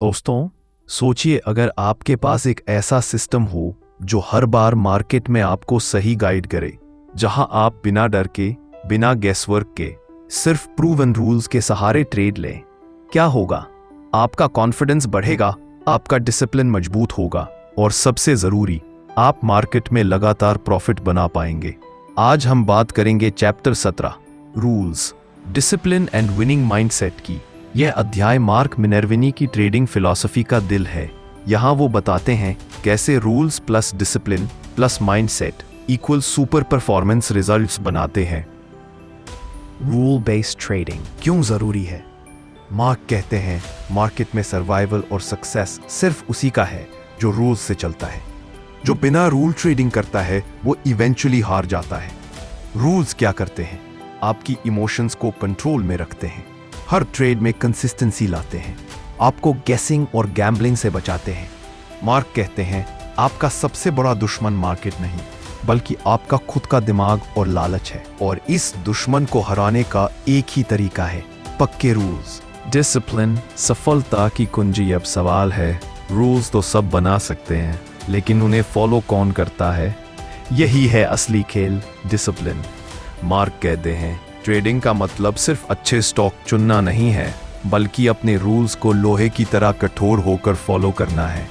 दोस्तों, सोचिए अगर आपके पास एक ऐसा सिस्टम हो जो हर बार मार्केट में आपको सही गाइड करे, जहां आप बिना डर के, बिना गेसवर्क के, सिर्फ प्रूवन रूल्स के सहारे ट्रेड लें। क्या होगा? आपका कॉन्फिडेंस बढ़ेगा, आपका डिसिप्लिन मजबूत होगा और सबसे जरूरी, आप मार्केट में लगातार प्रॉफिट बना पाएंगे। आज हम बात करेंगे chapter 17 rules, discipline and winning mindset की। यह अध्याय मार्क मिनर्विनी की ट्रेडिंग फिलॉसफी का दिल है। यहाँ वो बताते हैं कैसे rules plus discipline plus mindset equal super performance results बनाते हैं। रूल बेस्ड ट्रेडिंग क्यों जरूरी है? मार्क कहते हैं मार्केट में सर्वाइवल और सक्सेस सिर्फ उसी का है जो रूल्स से चलता है। जो बिना रूल ट्रेडिंग करता है वो इवेंचुअली हार जाता है। रूल्स क्या करते हैं? आपकी इमोशंस को कंट्रोल में रखते हैं, हर ट्रेड में कंसिस्टेंसी लाते हैं, आपको गेसिंग और गैम्बलिंग से बचाते हैं। मार्क कहते हैं आपका सबसे बड़ा दुश्मन मार्केट नहीं, बल्कि आपका खुद का दिमाग और लालच है, और इस दुश्मन को हराने का एक ही तरीका है, पक्के रूल्स। डिसिप्लिन सफलता की कुंजी। अब सवाल है, रूल्स तो सब बना सकते हैं, लेकिन उन्हें फॉलो कौन करता है? यही है असली खेल, डिसिप्लिन। मार्क कहते हैं ट्रेडिंग का मतलब सिर्फ अच्छे स्टॉक चुनना नहीं है, बल्कि अपने रूल्स को लोहे की तरह कठोर होकर फॉलो करना है।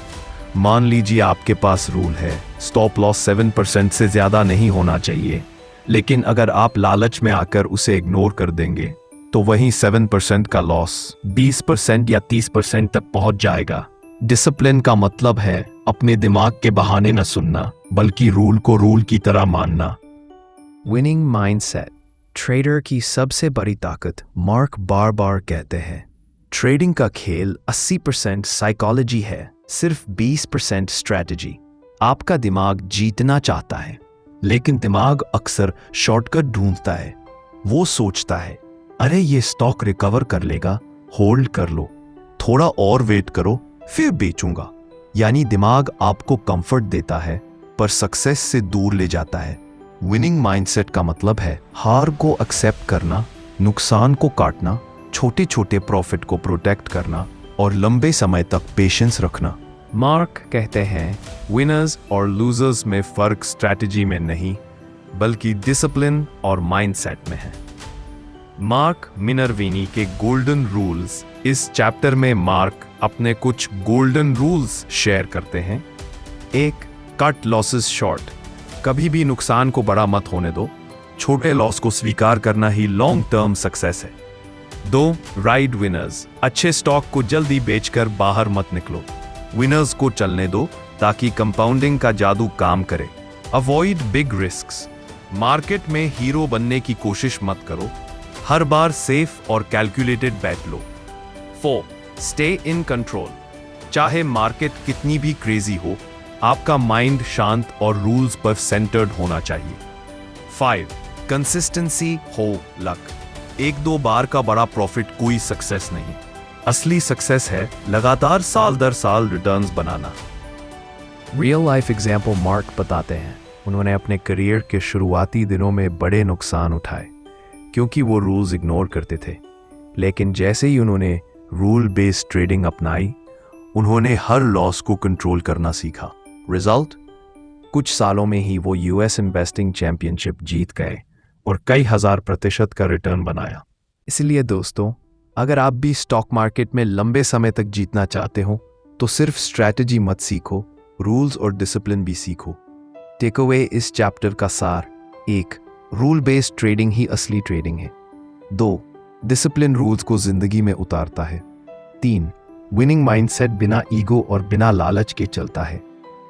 मान लीजिए आपके पास रूल है, स्टॉप लॉस 7% से ज्यादा नहीं होना चाहिए, लेकिन अगर आप लालच में आकर उसे इग्नोर कर देंगे तो वही 7% का लॉस 20% या 30% तक पहुंच जाएगा। डिसिप्लिन का मतलब है अपने दिमाग के बहाने न सुनना, बल्कि रूल को रूल की तरह मानना। विनिंग माइंडसेट ट्रेडर की सबसे बड़ी ताकत। मार्क बार बार कहते हैं ट्रेडिंग का खेल 80% साइकोलॉजी है, सिर्फ 20% स्ट्रैटेजी। आपका दिमाग जीतना चाहता है, लेकिन दिमाग अक्सर शॉर्टकट ढूंढता है। वो सोचता है अरे ये स्टॉक रिकवर कर लेगा, होल्ड कर लो, थोड़ा और वेट करो फिर बेचूंगा। यानी दिमाग आपको कंफर्ट देता है पर सक्सेस से दूर ले जाता है। विनिंग माइंडसेट का मतलब है हार को एक्सेप्ट करना, नुकसान को काटना, छोटे छोटे प्रॉफिट को प्रोटेक्ट करना और लंबे समय तक पेशेंस रखना। मार्क कहते हैं विनर्स और लूजर्स में फर्क स्ट्रैटेजी में नहीं, बल्कि डिसिप्लिन और माइंडसेट में है। मार्क मिनर्विनी के गोल्डन रूल्स। इस चैप्टर में मार्क अपने कुछ गोल्डन रूल्स शेयर करते हैं। 1. Cut losses short. कभी भी नुकसान को बड़ा मत होने दो, छोटे लॉस को स्वीकार करना ही लॉन्ग टर्म सक्सेस है। 2. Ride winners. अच्छे स्टॉक को जल्दी बेचकर बाहर मत निकलो, विनर्स को चलने दो ताकि कंपाउंडिंग का जादू काम करे। Avoid big risks. मार्केट में हीरो बनने की कोशिश मत करो, हर बार सेफ और calculated bat low. 4. Stay in control. चाहे मार्केट कितनी भी क्रेजी हो, आपका माइंड शांत और रूल्स पर सेंटर्ड होना चाहिए। 5. कंसिस्टेंसी हो लक। 1-2 बार का बड़ा प्रॉफिट कोई सक्सेस नहीं, असली सक्सेस है लगातार साल दर साल रिटर्न्स बनाना। रियल लाइफ एग्जाम्पल मार्क बताते हैं उन्होंने अपने करियर के शुरुआती दिनों में बड़े नुकसान उठाए क्योंकि वो रूल्स इग्नोर करते थे, लेकिन जैसे ही उन्होंने रूल बेस्ड ट्रेडिंग अपनाई, उन्होंने हर लॉस को कंट्रोल करना सीखा। रिजल्ट? कुछ सालों में ही वो यूएस इन्वेस्टिंग चैंपियनशिप जीत गए और कई हजार % का रिटर्न बनाया। इसलिए दोस्तों, अगर आप भी स्टॉक मार्केट में लंबे समय तक जीतना चाहते हो तो सिर्फ स्ट्रैटेजी मत सीखो, रूल्स और डिसिप्लिन भी सीखो। टेक अवे इस चैप्टर का सार। 1. रूल बेस्ड ट्रेडिंग ही असली ट्रेडिंग है। 2. डिसिप्लिन रूल्स को जिंदगी में उतारता है। 3. विनिंग माइंडसेट बिना ईगो और बिना लालच के चलता है।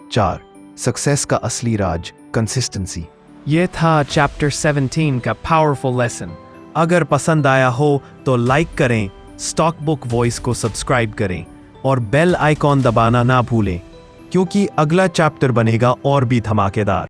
4. सक्सेस का असली राज, कंसिस्टेंसी। ये था चैप्टर 17 का पावरफुल लेसन। अगर पसंद आया हो तो लाइक करें, स्टॉक बुक वॉइस को सब्सक्राइब करें और बेल आइकॉन दबाना ना भूलें, क्योंकि अगला चैप्टर बनेगा और भी धमाकेदार।